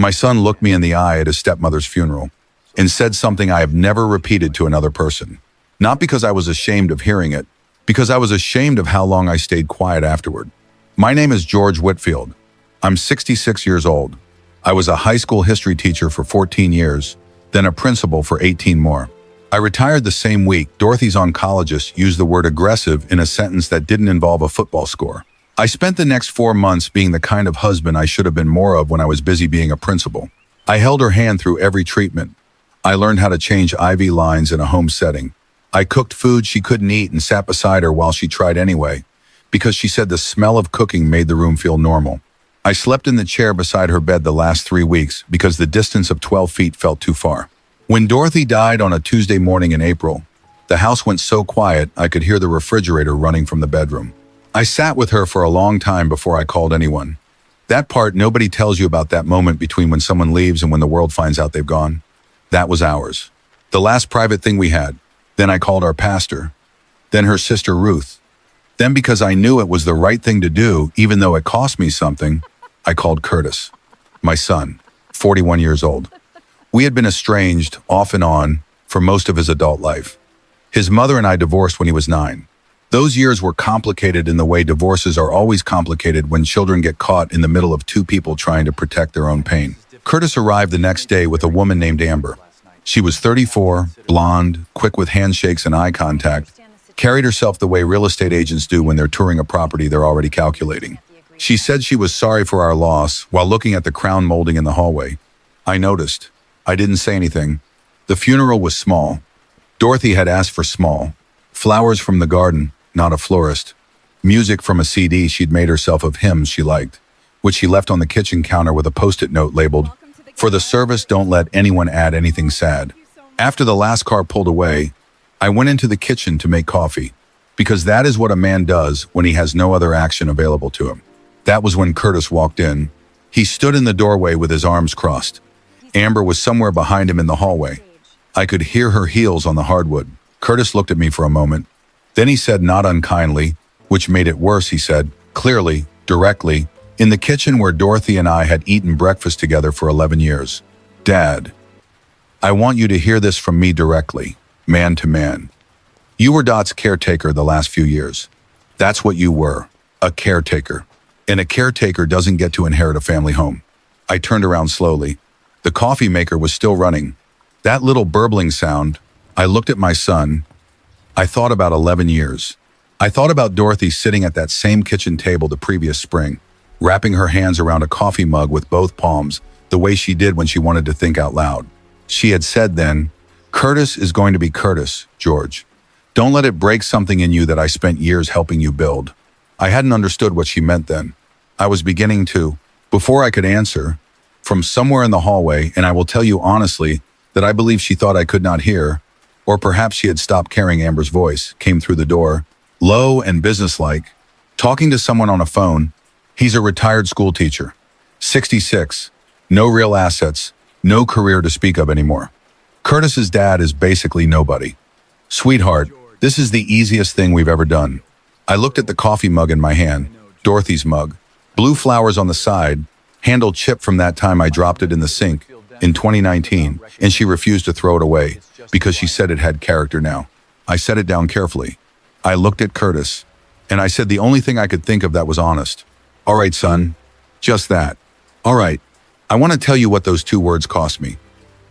My son looked me in the eye at his stepmother's funeral and said something I have never repeated to another person. Not because I was ashamed of hearing it, because I was ashamed of how long I stayed quiet afterward. My name is George Whitfield. I'm 66 years old. I was a high school history teacher for 14 years, then a principal for 18 more. I retired the same week Dorothy's oncologist used the word aggressive in a sentence that didn't involve a football score. I spent the next 4 months being the kind of husband I should have been more of when I was busy being a principal. I held her hand through every treatment. I learned how to change IV lines in a home setting. I cooked food she couldn't eat and sat beside her while she tried anyway, because she said the smell of cooking made the room feel normal. I slept in the chair beside her bed the last 3 weeks because the distance of 12 feet felt too far. When Dorothy died on a Tuesday morning in April, the house went so quiet I could hear the refrigerator running from the bedroom. I sat with her for a long time before I called anyone. That part nobody tells you about, that moment between when someone leaves and when the world finds out they've gone. That was ours. The last private thing we had. Then I called our pastor. Then her sister Ruth. Then, because I knew it was the right thing to do, even though it cost me something, I called Curtis, my son, 41 years old. We had been estranged, off and on, for most of his adult life. His mother and I divorced when he was 9. Those years were complicated in the way divorces are always complicated when children get caught in the middle of two people trying to protect their own pain. Curtis arrived the next day with a woman named Amber. She was 34, blonde, quick with handshakes and eye contact, carried herself the way real estate agents do when they're touring a property they're already calculating. She said she was sorry for our loss while looking at the crown molding in the hallway. I noticed. I didn't say anything. The funeral was small. Dorothy had asked for small. Flowers from the garden, not a florist. Music from a CD she'd made herself of hymns she liked, which she left on the kitchen counter with a post-it note labeled, "For the service, don't let anyone add anything sad." After the last car pulled away, I went into the kitchen to make coffee, because that is what a man does when he has no other action available to him. That was when Curtis walked in. He stood in the doorway with his arms crossed. Amber was somewhere behind him in the hallway. I could hear her heels on the hardwood. Curtis looked at me for a moment. Then he said, not unkindly, which made it worse, he said, clearly, directly, in the kitchen where Dorothy and I had eaten breakfast together for 11 years. "Dad, I want you to hear this from me directly, man to man. You were Dot's caretaker the last few years. That's what you were, a caretaker. And a caretaker doesn't get to inherit a family home." I turned around slowly. The coffee maker was still running. That little burbling sound, I looked at my son. I thought about 11 years. I thought about Dorothy sitting at that same kitchen table the previous spring, wrapping her hands around a coffee mug with both palms, the way she did when she wanted to think out loud. She had said then, "Curtis is going to be Curtis, George. Don't let it break something in you that I spent years helping you build." I hadn't understood what she meant then. I was beginning to. Before I could answer, from somewhere in the hallway, and I will tell you honestly that I believe she thought I could not hear, or perhaps she had stopped carrying Amber's voice, came through the door, low and businesslike, talking to someone on a phone. He's a retired school teacher, 66, no real assets, no career to speak of anymore. Curtis's dad is basically nobody. "Sweetheart, this is the easiest thing we've ever done." I looked at the coffee mug in my hand, Dorothy's mug, blue flowers on the side, handle chipped from that time I dropped it in the sink in 2019, and she refused to throw it away because she said it had character now. I set it down carefully. I looked at Curtis, and I said the only thing I could think of that was honest. "All right, son, just that. All right, I want to tell you what those 2 words cost me,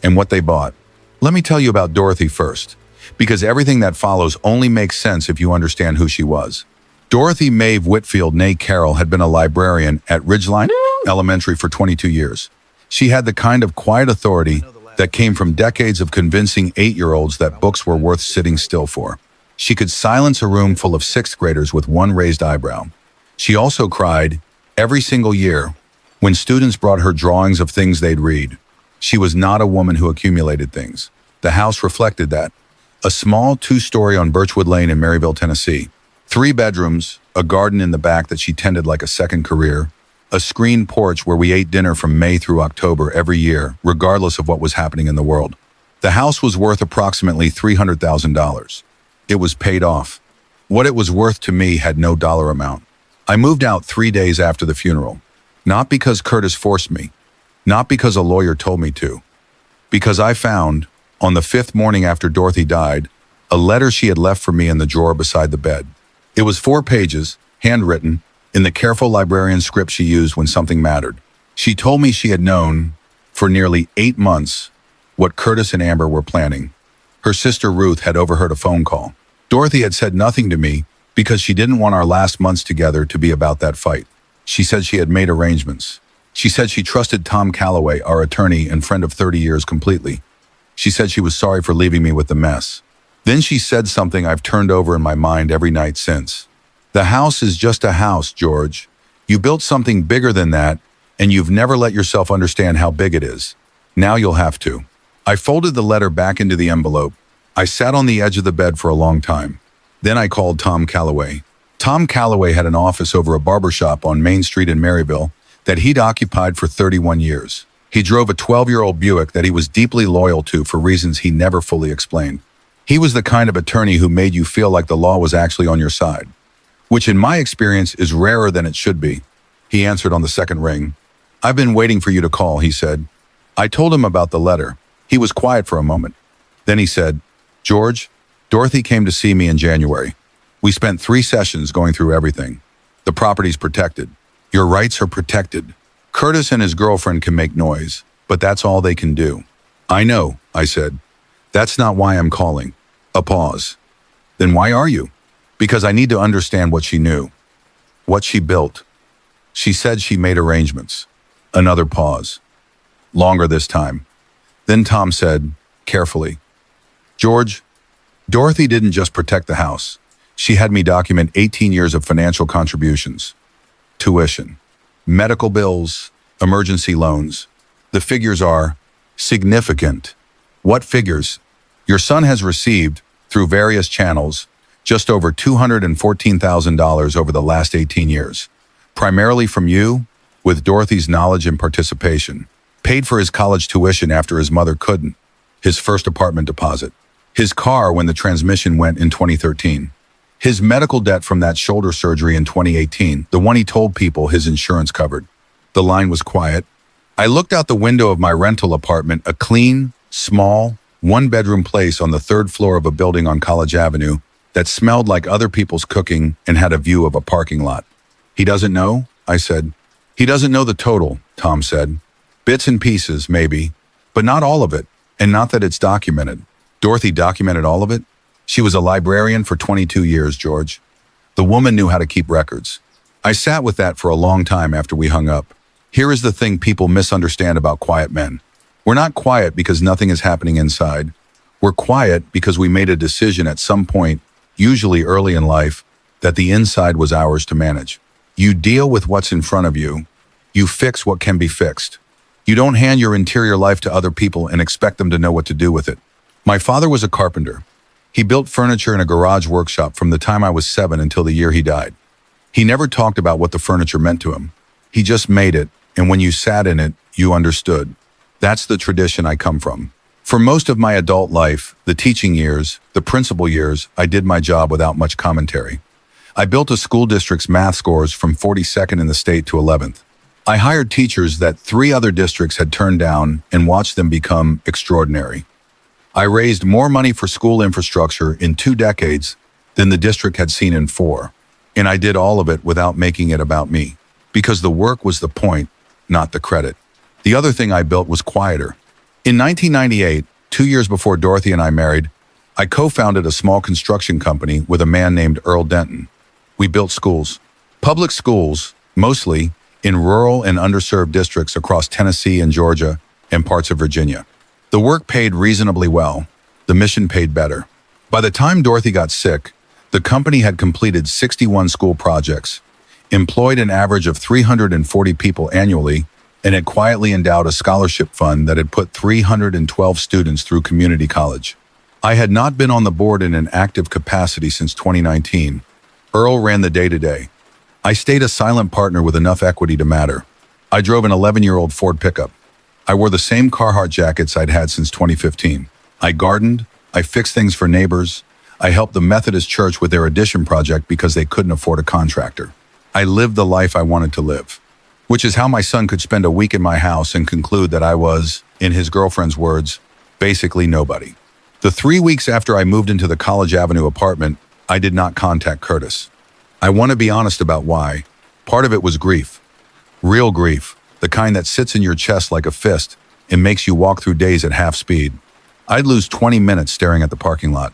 and what they bought. Let me tell you about Dorothy first, because everything that follows only makes sense if you understand who she was. Dorothy Maeve Whitfield, née Carroll, had been a librarian at Ridgeline Elementary for 22 years. She had the kind of quiet authority that came from decades of convincing 8-year-olds that books were worth sitting still for. She could silence a room full of 6th graders with one raised eyebrow. She also cried every single year when students brought her drawings of things they'd read. She was not a woman who accumulated things. The house reflected that. A small 2-story on Birchwood Lane in Maryville, Tennessee. 3 bedrooms, a garden in the back that she tended like a second career, a screened porch where we ate dinner from May through October every year, regardless of what was happening in the world. The house was worth approximately $300,000. It was paid off. What it was worth to me had no dollar amount. I moved out 3 days after the funeral. Not because Curtis forced me. Not because a lawyer told me to. Because I found, on the 5th morning after Dorothy died, a letter she had left for me in the drawer beside the bed. It was 4 pages, handwritten, in the careful librarian script she used when something mattered. She told me she had known, for nearly 8 months, what Curtis and Amber were planning. Her sister Ruth had overheard a phone call. Dorothy had said nothing to me because she didn't want our last months together to be about that fight. She said she had made arrangements. She said she trusted Tom Calloway, our attorney and friend of 30 years, completely. She said she was sorry for leaving me with the mess. Then she said something I've turned over in my mind every night since. The house is just a house, George. You built something bigger than that, and you've never let yourself understand how big it is. Now you'll have to. I folded the letter back into the envelope. I sat on the edge of the bed for a long time. Then I called Tom Calloway. Tom Calloway had an office over a barbershop on Main Street in Maryville that he'd occupied for 31 years. He drove a 12-year-old Buick that he was deeply loyal to for reasons he never fully explained. He was the kind of attorney who made you feel like the law was actually on your side, which in my experience is rarer than it should be. He answered on the second ring. "I've been waiting for you to call," he said. I told him about the letter. He was quiet for a moment. Then he said, "George, Dorothy came to see me in January. We spent 3 sessions going through everything. The property's protected. Your rights are protected. Curtis and his girlfriend can make noise, but that's all they can do." "I know," I said. "That's not why I'm calling." A pause. "Then why are you?" "Because I need to understand what she knew. What she built." "She said she made arrangements." Another pause. Longer this time. Then Tom said, carefully, "George, Dorothy didn't just protect the house. She had me document 18 years of financial contributions, tuition, medical bills, emergency loans. The figures are significant." "What figures?" "Your son has received, through various channels, just over $214,000 over the last 18 years, primarily from you, with Dorothy's knowledge and participation. Paid for his college tuition after his mother couldn't, his first apartment deposit, his car when the transmission went in 2013, his medical debt from that shoulder surgery in 2018, the one he told people his insurance covered." The line was quiet. I looked out the window of my rental apartment, a clean, small, 1-bedroom place on the 3rd floor of a building on College Avenue that smelled like other people's cooking and had a view of a parking lot. "He doesn't know?" I said. "He doesn't know the total," Tom said. "Bits and pieces, maybe, but not all of it, and not that it's documented." "Dorothy documented all of it?" "She was a librarian for 22 years, George. The woman knew how to keep records." I sat with that for a long time after we hung up. Here is the thing people misunderstand about quiet men. We're not quiet because nothing is happening inside. We're quiet because we made a decision at some point, usually early in life, that the inside was ours to manage. You deal with what's in front of you. You fix what can be fixed. You don't hand your interior life to other people and expect them to know what to do with it. My father was a carpenter. He built furniture in a garage workshop from the time I was 7 until the year he died. He never talked about what the furniture meant to him. He just made it, and when you sat in it, you understood. That's the tradition I come from. For most of my adult life, the teaching years, the principal years, I did my job without much commentary. I built a school district's math scores from 42nd in the state to 11th. I hired teachers that 3 other districts had turned down and watched them become extraordinary. I raised more money for school infrastructure in 2 decades than the district had seen in 4. And I did all of it without making it about me, because the work was the point, not the credit. The other thing I built was quieter. In 1998, 2 years before Dorothy and I married, I co-founded a small construction company with a man named Earl Denton. We built schools, public schools, mostly in rural and underserved districts across Tennessee and Georgia and parts of Virginia. The work paid reasonably well. The mission paid better. By the time Dorothy got sick, the company had completed 61 school projects, employed an average of 340 people annually, and had quietly endowed a scholarship fund that had put 312 students through community college. I had not been on the board in an active capacity since 2019. Earl ran the day-to-day. I stayed a silent partner with enough equity to matter. I drove an 11-year-old Ford pickup. I wore the same Carhartt jackets I'd had since 2015. I gardened. I fixed things for neighbors. I helped the Methodist Church with their addition project because they couldn't afford a contractor. I lived the life I wanted to live. which is how my son could spend a week in my house and conclude that I was, in his girlfriend's words, basically nobody. The 3 weeks after I moved into the College Avenue apartment, I did not contact Curtis. I want to be honest about why. Part of it was grief. Real grief, the kind that sits in your chest like a fist and makes you walk through days at half speed. I'd lose 20 minutes staring at the parking lot.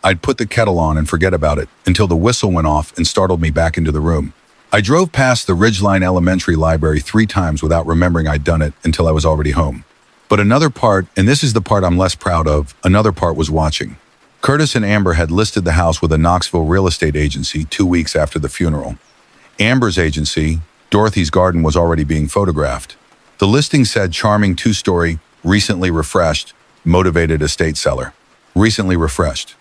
I'd put the kettle on and forget about it until the whistle went off and startled me back into the room. I drove past the Ridgeline Elementary Library 3 times without remembering I'd done it until I was already home. But another part, and this is the part I'm less proud of, another part was watching. Curtis and Amber had listed the house with a Knoxville real estate agency 2 weeks after the funeral. Amber's agency, Dorothy's Garden, was already being photographed. The listing said charming 2-story, recently refreshed, motivated estate seller. Recently refreshed.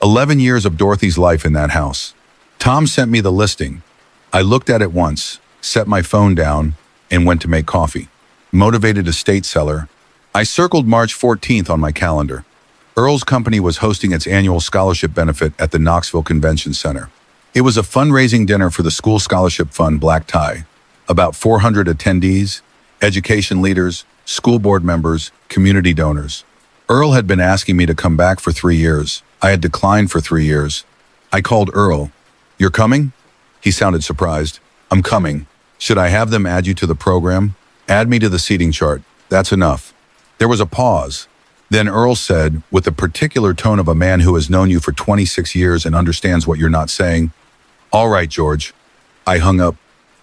11 years of Dorothy's life in that house. Tom sent me the listing. I looked at it once, set my phone down, and went to make coffee. Motivated estate seller. I circled March 14th on my calendar. Earl's company was hosting its annual scholarship benefit at the Knoxville Convention Center. It was a fundraising dinner for the School Scholarship Fund Black Tie. About 400 attendees, education leaders, school board members, community donors. Earl had been asking me to come back for 3 years. I had declined for 3 years. I called Earl. "You're coming?" He sounded surprised. "I'm coming. Should I have them add you to the program?" "Add me to the seating chart. That's enough." There was a pause. Then Earl said, with the particular tone of a man who has known you for 26 years and understands what you're not saying, "All right, George." I hung up.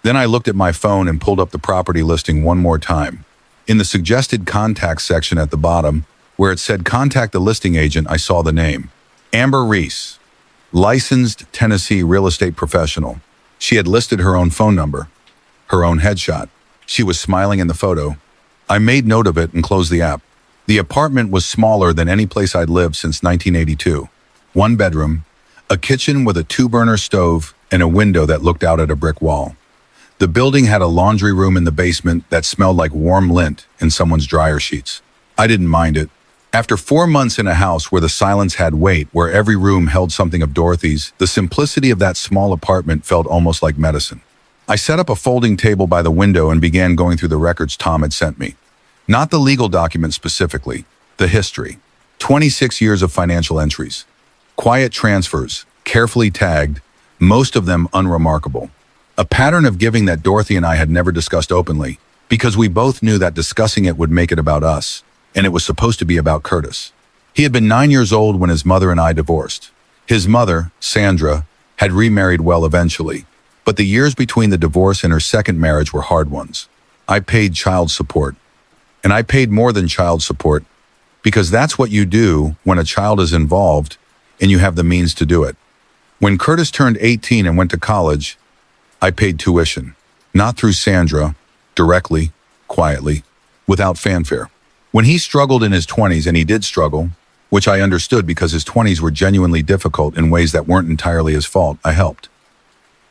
Then I looked at my phone and pulled up the property listing one more time. In the suggested contact section at the bottom, where it said contact the listing agent, I saw the name. Amber Reese, licensed Tennessee real estate professional. She had listed her own phone number, her own headshot. She was smiling in the photo. I made note of it and closed the app. The apartment was smaller than any place I'd lived since 1982. 1 bedroom, a kitchen with a 2-burner stove, and a window that looked out at a brick wall. The building had a laundry room in the basement that smelled like warm lint and someone's dryer sheets. I didn't mind it. After 4 months in a house where the silence had weight, where every room held something of Dorothy's, the simplicity of that small apartment felt almost like medicine. I set up a folding table by the window and began going through the records Tom had sent me. Not the legal documents specifically, the history. 26 years of financial entries. Quiet transfers, carefully tagged, most of them unremarkable. A pattern of giving that Dorothy and I had never discussed openly, because we both knew that discussing it would make it about us, and it was supposed to be about Curtis. He had been 9 years old when his mother and I divorced. His mother, Sandra, had remarried well eventually, but the years between the divorce and her second marriage were hard ones. I paid child support. And I paid more than child support, because that's what you do when a child is involved and you have the means to do it. When Curtis turned 18 and went to college, I paid tuition, not through Sandra, directly, quietly, without fanfare. When he struggled in his 20s, and he did struggle, which I understood because his 20s were genuinely difficult in ways that weren't entirely his fault, I helped.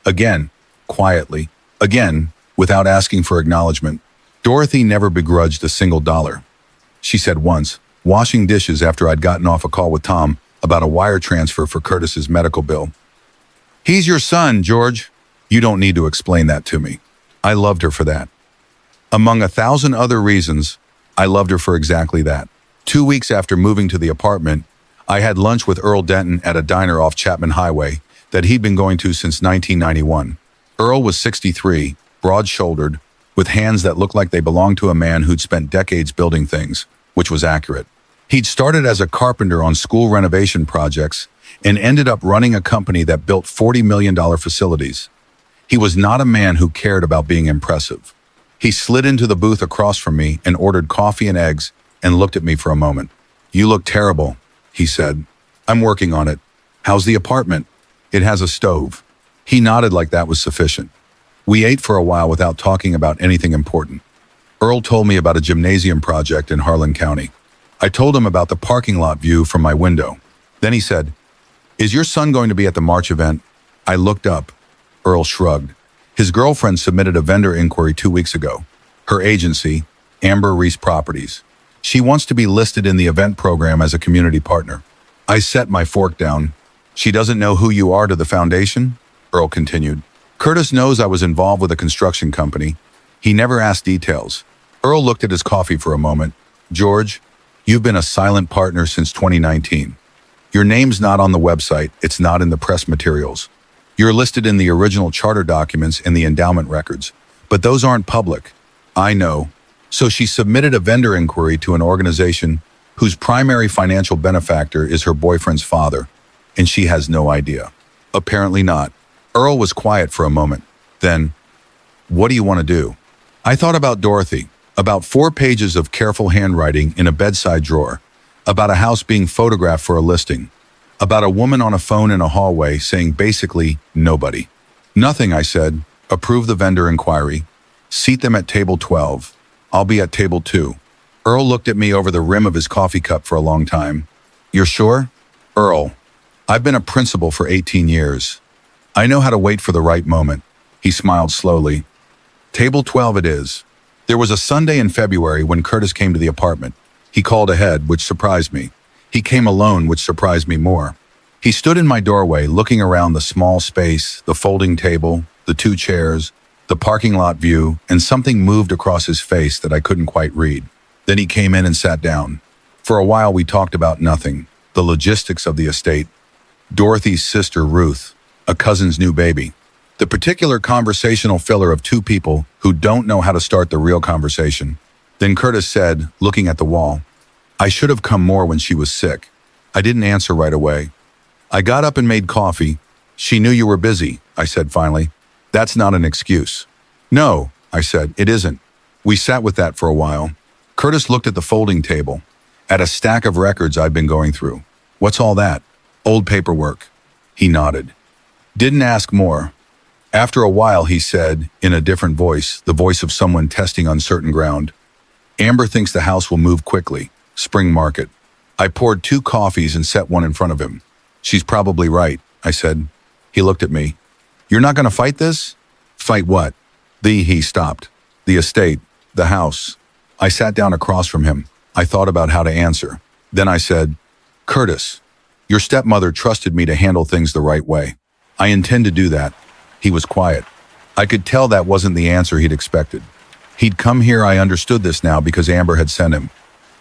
Again, quietly, again, without asking for acknowledgement. Dorothy never begrudged a single dollar. She said once, washing dishes after I'd gotten off a call with Tom about a wire transfer for Curtis's medical bill. "He's your son, George. You don't need to explain that to me." I loved her for that. Among 1,000 other reasons, I loved her for exactly that. 2 weeks after moving to the apartment, I had lunch with Earl Denton at a diner off Chapman Highway that he'd been going to since 1991. Earl was 63, broad-shouldered, with hands that looked like they belonged to a man who'd spent decades building things, which was accurate. He'd started as a carpenter on school renovation projects and ended up running a company that built $40 million facilities. He was not a man who cared about being impressive. He slid into the booth across from me and ordered coffee and eggs and looked at me for a moment. "You look terrible," he said. "I'm working on it. How's the apartment?" "It has a stove." He nodded like that was sufficient. We ate for a while without talking about anything important. Earl told me about a gymnasium project in Harlan County. I told him about the parking lot view from my window. Then he said, "Is your son going to be at the March event?" I looked up. Earl shrugged. His girlfriend submitted a vendor inquiry 2 weeks ago. Her agency, Amber Reese Properties. She wants to be listed in the event program as a community partner. I set my fork down. "She doesn't know who you are to the foundation?" Earl continued. "Curtis knows I was involved with a construction company. He never asked details. Earl looked at his coffee for a moment. George, you've been a silent partner since 2019. Your name's not on the website, it's not in the press materials. You're listed in the original charter documents and the endowment records, but those aren't public. I know. So she submitted a vendor inquiry to an organization whose primary financial benefactor is her boyfriend's father, and she has no idea. Apparently not. Earl was quiet for a moment. Then, what do you want to do? I thought about Dorothy, about 4 pages of careful handwriting in a bedside drawer, about a house being photographed for a listing, about a woman on a phone in a hallway saying basically nobody. Nothing, I said. Approve the vendor inquiry. Seat them at table 12. I'll be at table 2. Earl looked at me over the rim of his coffee cup for a long time. You're sure? Earl, I've been a principal for 18 years. I know how to wait for the right moment. He smiled slowly. Table 12 it is. There was a Sunday in February when Curtis came to the apartment. He called ahead, which surprised me. He came alone, which surprised me more. He stood in my doorway, looking around the small space, the folding table, the 2 chairs, the parking lot view, and something moved across his face that I couldn't quite read. Then he came in and sat down. For a while we talked about nothing, the logistics of the estate, Dorothy's sister Ruth, a cousin's new baby, the particular conversational filler of 2 people who don't know how to start the real conversation. Then Curtis said, looking at the wall, I should have come more when she was sick. I didn't answer right away. I got up and made coffee. She knew you were busy, I said finally. That's not an excuse. No, I said, it isn't. We sat with that for a while. Curtis looked at the folding table, at a stack of records I'd been going through. What's all that? Old paperwork. He nodded. Didn't ask more. After a while, he said, in a different voice, the voice of someone testing uncertain ground, Amber thinks the house will move quickly. Spring market. I poured 2 coffees and set one in front of him. She's probably right, I said. He looked at me. You're not going to fight this? Fight what? He stopped. The estate, the house. I sat down across from him. I thought about how to answer. Then I said, Curtis, your stepmother trusted me to handle things the right way. I intend to do that. He was quiet. I could tell that wasn't the answer he'd expected. He'd come here, I understood this now because Amber had sent him.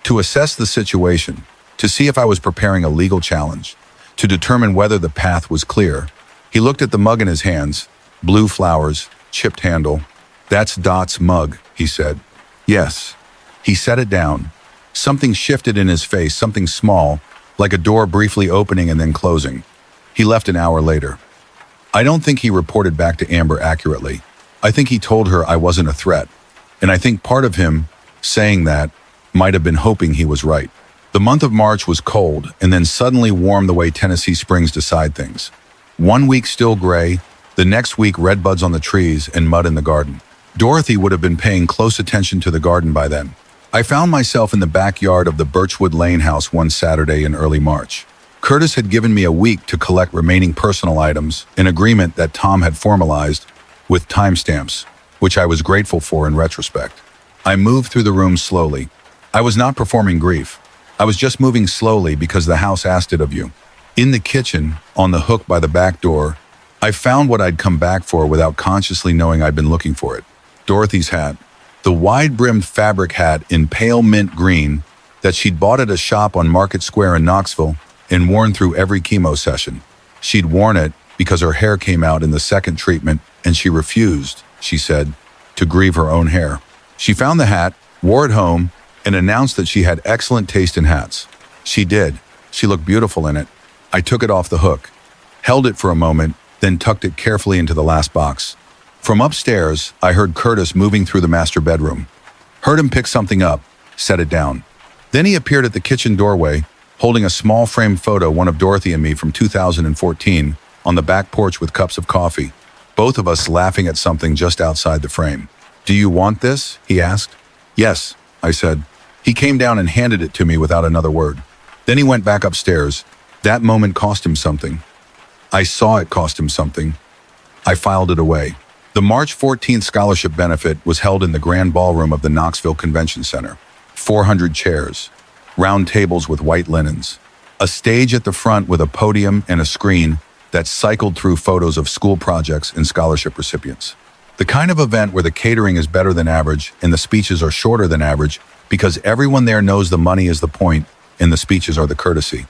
To assess the situation, to see if I was preparing a legal challenge, to determine whether the path was clear. He looked at the mug in his hands, blue flowers, chipped handle. That's Dot's mug, he said. Yes. He set it down. Something shifted in his face, something small, like a door briefly opening and then closing. He left an hour later. I don't think he reported back to Amber accurately. I think he told her I wasn't a threat. And I think part of him, saying that, might have been hoping he was right. The month of March was cold and then suddenly warm the way Tennessee springs decide things. 1 week still gray, the next week red buds on the trees and mud in the garden. Dorothy would have been paying close attention to the garden by then. I found myself in the backyard of the Birchwood Lane house one Saturday in early March. Curtis had given me a week to collect remaining personal items, an agreement that Tom had formalized with timestamps, which I was grateful for in retrospect. I moved through the room slowly. I was not performing grief. I was just moving slowly because the house asked it of you. In the kitchen, on the hook by the back door, I found what I'd come back for without consciously knowing I'd been looking for it. Dorothy's hat. The wide-brimmed fabric hat in pale mint green that she'd bought at a shop on Market Square in Knoxville and worn through every chemo session. She'd worn it because her hair came out in the second treatment and she refused, she said, to grieve her own hair. She found the hat, wore it home, and announced that she had excellent taste in hats. She did. She looked beautiful in it. I took it off the hook, held it for a moment, then tucked it carefully into the last box. From upstairs, I heard Curtis moving through the master bedroom. Heard him pick something up, set it down. Then he appeared at the kitchen doorway, holding a small framed photo, one of Dorothy and me from 2014, on the back porch with cups of coffee, both of us laughing at something just outside the frame. Do you want this? He asked. Yes, I said. He came down and handed it to me without another word. Then he went back upstairs. That moment cost him something. I saw it cost him something. I filed it away. The March 14th scholarship benefit was held in the grand ballroom of the Knoxville Convention Center. 400 chairs, round tables with white linens, a stage at the front with a podium and a screen that cycled through photos of school projects and scholarship recipients. The kind of event where the catering is better than average and the speeches are shorter than average because everyone there knows the money is the point and the speeches are the courtesy.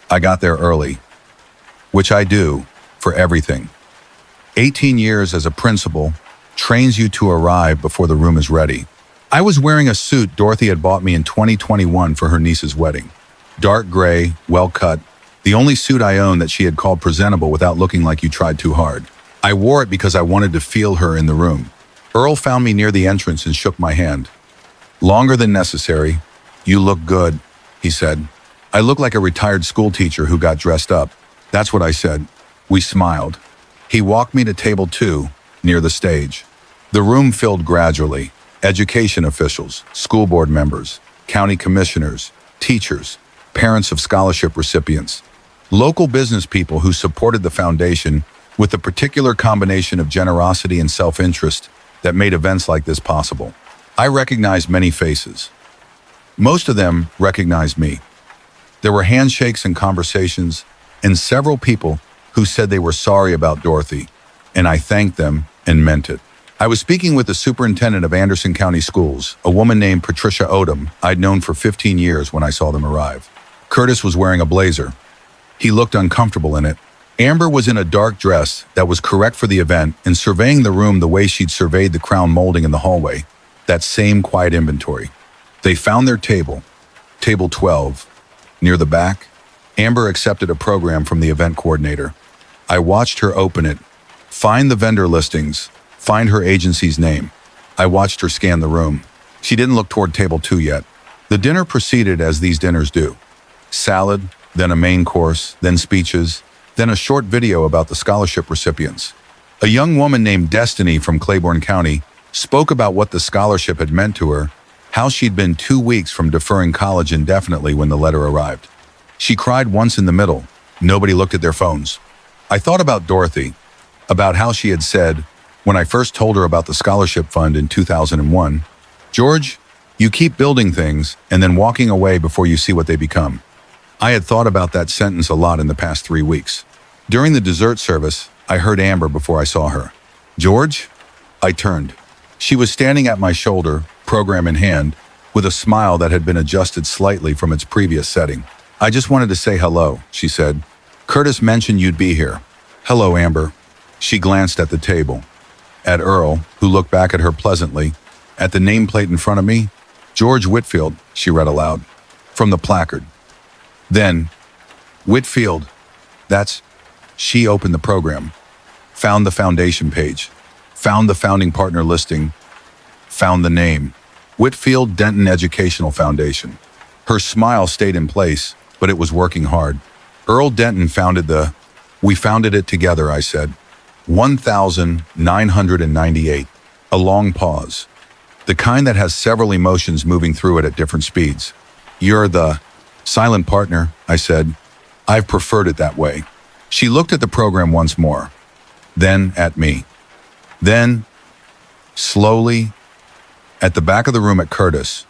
I got there early, which I do for everything. 18 years as a principal trains you to arrive before the room is ready. I was wearing a suit Dorothy had bought me in 2021 for her niece's wedding. Dark gray, well cut, the only suit I owned that she had called presentable without looking like you tried too hard. I wore it because I wanted to feel her in the room. Earl found me near the entrance and shook my hand. Longer than necessary. You look good, he said. I look like a retired schoolteacher who got dressed up. That's what I said. We smiled. He walked me to table 2, near the stage. The room filled gradually. Education officials, school board members, county commissioners, teachers, parents of scholarship recipients, local business people who supported the foundation with a particular combination of generosity and self-interest that made events like this possible. I recognized many faces. Most of them recognized me. There were handshakes and conversations, and several people who said they were sorry about Dorothy, and I thanked them and meant it. I was speaking with the superintendent of Anderson County Schools, a woman named Patricia Odom I'd known for 15 years when I saw them arrive. Curtis was wearing a blazer. He looked uncomfortable in it. Amber was in a dark dress that was correct for the event and surveying the room the way she'd surveyed the crown molding in the hallway, that same quiet inventory. They found their table, table 12. Near the back, Amber accepted a program from the event coordinator. I watched her open it, find the vendor listings, find her agency's name. I watched her scan the room. She didn't look toward table 2 yet. The dinner proceeded as these dinners do. Salad, then a main course, then speeches, then a short video about the scholarship recipients. A young woman named Destiny from Claiborne County spoke about what the scholarship had meant to her, how she'd been 2 weeks from deferring college indefinitely when the letter arrived. She cried once in the middle. Nobody looked at their phones. I thought about Dorothy, about how she had said, when I first told her about the scholarship fund in 2001, "George, you keep building things and then walking away before you see what they become." I had thought about that sentence a lot in the past 3 weeks. During the dessert service, I heard Amber before I saw her. "George?" I turned. She was standing at my shoulder, program in hand, with a smile that had been adjusted slightly from its previous setting. "I just wanted to say hello," she said. "Curtis mentioned you'd be here." "Hello, Amber." She glanced at the table. At Earl, who looked back at her pleasantly. At the nameplate in front of me, "George Whitfield," she read aloud, from the placard. Then, "Whitfield, that's..." She opened the program, found the foundation page, found the founding partner listing, found the name, Whitfield Denton Educational Foundation. Her smile stayed in place, but it was working hard. "Earl Denton founded the..." "We founded it together," I said. 1998. A long pause. The kind that has several emotions moving through it at different speeds. "You're the..." "Silent partner," I said. "I've preferred it that way." She looked at the program once more, then at me. Then, slowly, at the back of the room at Curtis,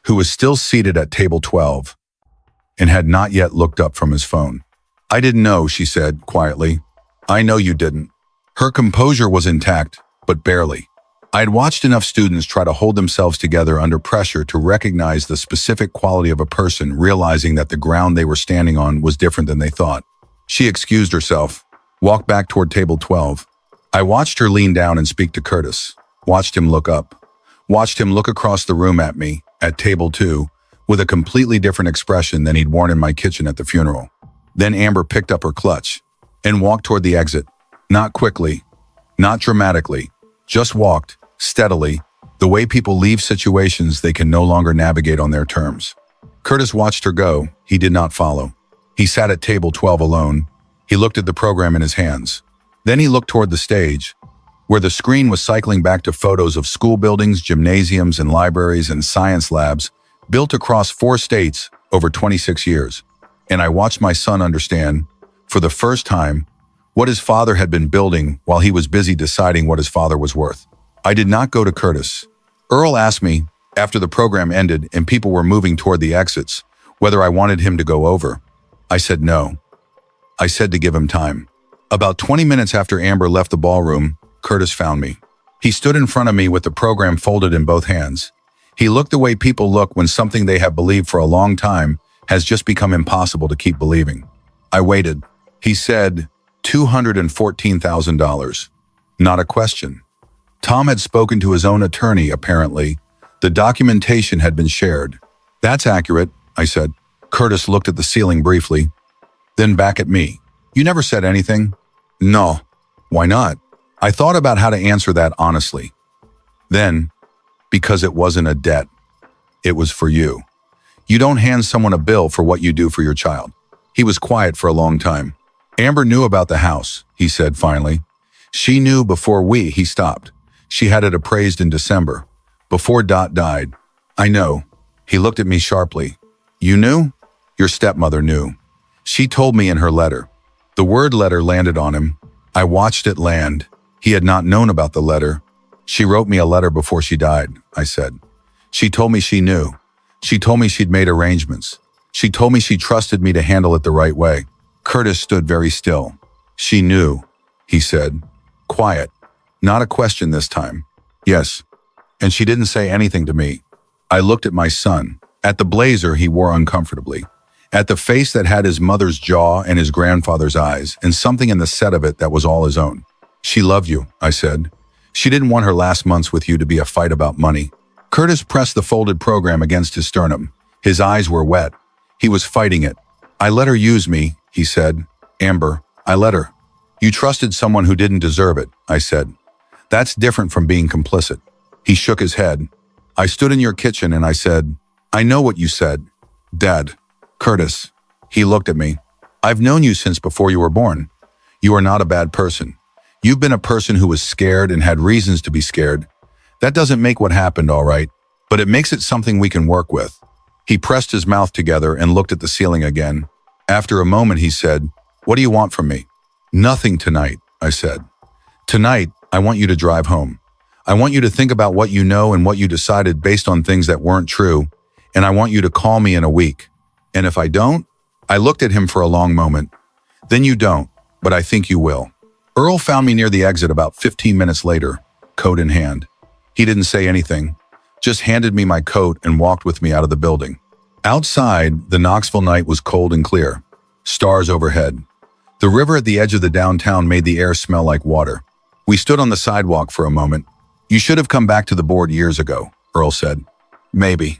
who was still seated at table 12 and had not yet looked up from his phone. "I didn't know," she said quietly. "I know you didn't." Her composure was intact, but barely. I had watched enough students try to hold themselves together under pressure to recognize the specific quality of a person, realizing that the ground they were standing on was different than they thought. She excused herself, walked back toward table 12. I watched her lean down and speak to Curtis, watched him look up, watched him look across the room at me, at table 2, with a completely different expression than he'd worn in my kitchen at the funeral. Then Amber picked up her clutch and walked toward the exit. Not quickly, not dramatically, just walked, steadily, the way people leave situations they can no longer navigate on their terms. Curtis watched her go. He did not follow. He sat at table 12 alone. He looked at the program in his hands. Then he looked toward the stage, where the screen was cycling back to photos of school buildings, gymnasiums, and libraries and science labs built across 4 states over 26 years. And I watched my son understand, for the first time, what his father had been building while he was busy deciding what his father was worth. I did not go to Curtis. Earl asked me, after the program ended and people were moving toward the exits, whether I wanted him to go over. I said no. I said to give him time. About 20 minutes after Amber left the ballroom, Curtis found me. He stood in front of me with the program folded in both hands. He looked the way people look when something they have believed for a long time has just become impossible to keep believing. I waited. He said, $214,000. Not a question. Tom had spoken to his own attorney, apparently. The documentation had been shared. That's accurate, I said. Curtis looked at the ceiling briefly, then back at me. You never said anything? No. Why not? I thought about how to answer that honestly. Then, because it wasn't a debt. It was for you. You don't hand someone a bill for what you do for your child. He was quiet for a long time. Amber knew about the house, he said finally. She knew before he stopped. She had it appraised in December, before Dot died. I know. He looked at me sharply. You knew? Your stepmother knew. She told me in her letter. The word letter landed on him. I watched it land. He had not known about the letter. She wrote me a letter before she died, I said. She told me she knew. She told me she'd made arrangements. She told me she trusted me to handle it the right way. Curtis stood very still. She knew, he said. Quiet. Not a question this time. Yes. And she didn't say anything to me. I looked at my son, at the blazer he wore uncomfortably, at the face that had his mother's jaw and his grandfather's eyes, and something in the set of it that was all his own. She loved you, I said. She didn't want her last months with you to be a fight about money. Curtis pressed the folded program against his sternum. His eyes were wet. He was fighting it. I let her use me, he said. Amber, I let her. You trusted someone who didn't deserve it, I said. That's different from being complicit. He shook his head. I stood in your kitchen and I said, I know what you said. Dad. Curtis. He looked at me. I've known you since before you were born. You are not a bad person. You've been a person who was scared and had reasons to be scared. That doesn't make what happened all right, but it makes it something we can work with. He pressed his mouth together and looked at the ceiling again. After a moment, he said, What do you want from me? Nothing tonight, I said. Tonight, I want you to drive home. I want you to think about what you know and what you decided based on things that weren't true, and I want you to call me in a week. And if I don't, I looked at him for a long moment. Then you don't, but I think you will. Earl found me near the exit about 15 minutes later, coat in hand. He didn't say anything, just handed me my coat and walked with me out of the building. Outside, the Knoxville night was cold and clear, stars overhead. The river at the edge of the downtown made the air smell like water. We stood on the sidewalk for a moment. You should have come back to the board years ago, Earl said. Maybe.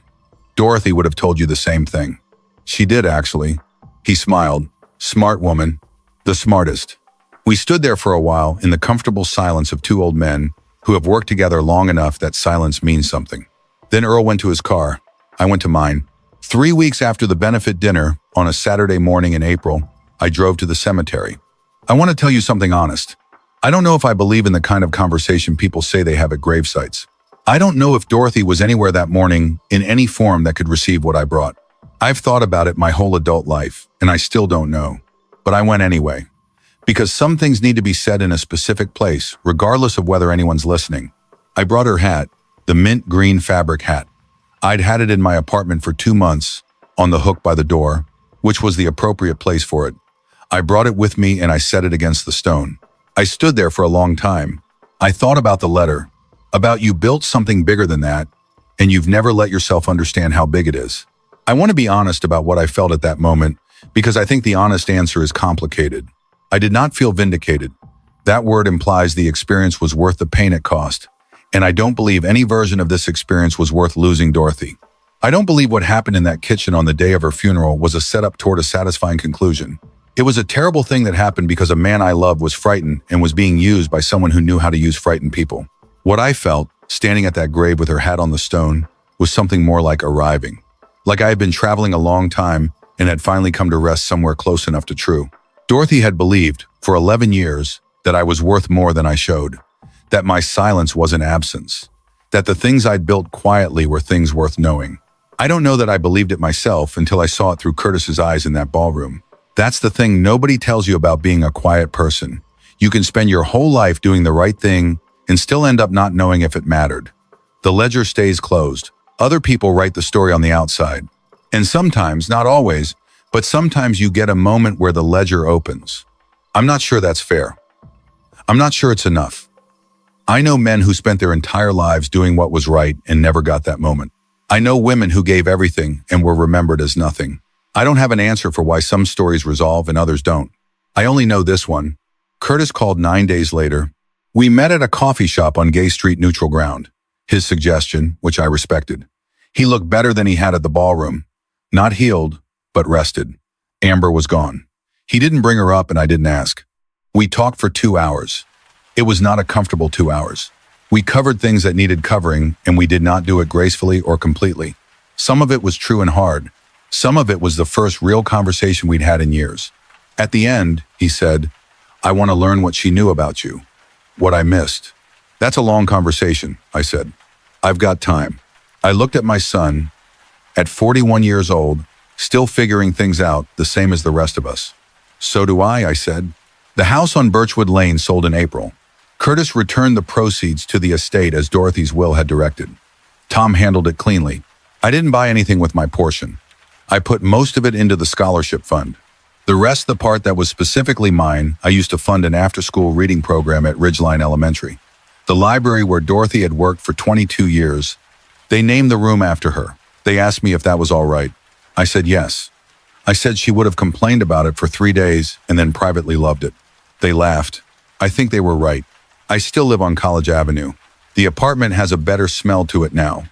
Dorothy would have told you the same thing. She did, actually. He smiled. Smart woman. The smartest. We stood there for a while in the comfortable silence of two old men who have worked together long enough that silence means something. Then Earl went to his car. I went to mine. 3 weeks after the benefit dinner, on a Saturday morning in April, I drove to the cemetery. I want to tell you something honest. I don't know if I believe in the kind of conversation people say they have at grave sites. I don't know if Dorothy was anywhere that morning in any form that could receive what I brought. I've thought about it my whole adult life, and I still don't know. But I went anyway. Because some things need to be said in a specific place, regardless of whether anyone's listening. I brought her hat, the mint green fabric hat. I'd had it in my apartment for 2 months, on the hook by the door, which was the appropriate place for it. I brought it with me and I set it against the stone. I stood there for a long time. I thought about the letter, about you built something bigger than that, and you've never let yourself understand how big it is. I want to be honest about what I felt at that moment, because I think the honest answer is complicated. I did not feel vindicated. That word implies the experience was worth the pain it cost, and I don't believe any version of this experience was worth losing Dorothy. I don't believe what happened in that kitchen on the day of her funeral was a setup toward a satisfying conclusion. It was a terrible thing that happened because a man I loved was frightened and was being used by someone who knew how to use frightened people. What I felt, standing at that grave with her hat on the stone, was something more like arriving. Like I had been traveling a long time and had finally come to rest somewhere close enough to true. Dorothy had believed, for 11 years, that I was worth more than I showed, that my silence wasn't absence, that the things I'd built quietly were things worth knowing. I don't know that I believed it myself until I saw it through Curtis's eyes in that ballroom. That's the thing nobody tells you about being a quiet person. You can spend your whole life doing the right thing and still end up not knowing if it mattered. The ledger stays closed. Other people write the story on the outside. And sometimes, not always, but sometimes you get a moment where the ledger opens. I'm not sure that's fair. I'm not sure it's enough. I know men who spent their entire lives doing what was right and never got that moment. I know women who gave everything and were remembered as nothing. I don't have an answer for why some stories resolve and others don't. I only know this one. Curtis called 9 days later. We met at a coffee shop on Gay Street neutral ground. His suggestion, which I respected. He looked better than he had at the ballroom. Not healed, but rested. Amber was gone. He didn't bring her up and I didn't ask. We talked for 2 hours. It was not a comfortable 2 hours. We covered things that needed covering, and we did not do it gracefully or completely. Some of it was true and hard. Some of it was the first real conversation we'd had in years. At the end, he said, I want to learn what she knew about you. What I missed. That's a long conversation, I said. I've got time. I looked at my son, at 41 years old, still figuring things out, the same as the rest of us. So do I said. The house on Birchwood Lane sold in April. Curtis returned the proceeds to the estate as Dorothy's will had directed. Tom handled it cleanly. I didn't buy anything with my portion. I put most of it into the scholarship fund. The rest, the part that was specifically mine, I used to fund an after-school reading program at Ridgeline Elementary. The library where Dorothy had worked for 22 years. They named the room after her. They asked me if that was all right. I said yes. I said she would have complained about it for 3 days and then privately loved it. They laughed. I think they were right. I still live on College Avenue. The apartment has a better smell to it now.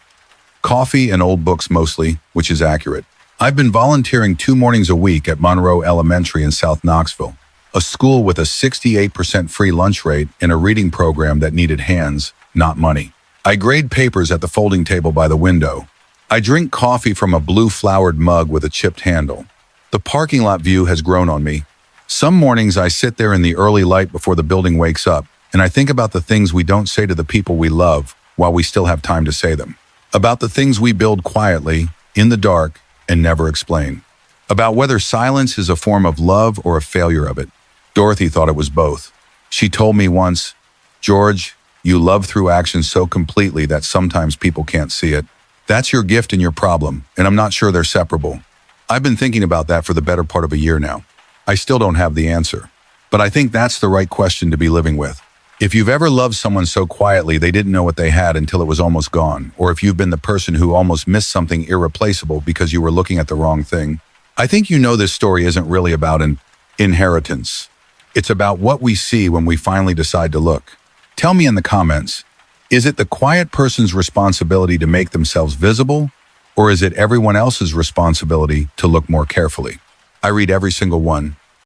Coffee and old books mostly, which is accurate. I've been volunteering 2 mornings a week at Monroe Elementary in South Knoxville, a school with a 68% free lunch rate and a reading program that needed hands, not money. I grade papers at the folding table by the window. I drink coffee from a blue flowered mug with a chipped handle. The parking lot view has grown on me. Some mornings I sit there in the early light before the building wakes up, and I think about the things we don't say to the people we love while we still have time to say them. About the things we build quietly, in the dark, and never explain. About whether silence is a form of love or a failure of it. Dorothy thought it was both. She told me once, George, you love through action so completely that sometimes people can't see it. That's your gift and your problem, and I'm not sure they're separable. I've been thinking about that for the better part of a year now. I still don't have the answer, but I think that's the right question to be living with. If you've ever loved someone so quietly they didn't know what they had until it was almost gone, or if you've been the person who almost missed something irreplaceable because you were looking at the wrong thing, I think you know this story isn't really about an inheritance. It's about what we see when we finally decide to look. Tell me in the comments, is it the quiet person's responsibility to make themselves visible, or is it everyone else's responsibility to look more carefully? I read every single one,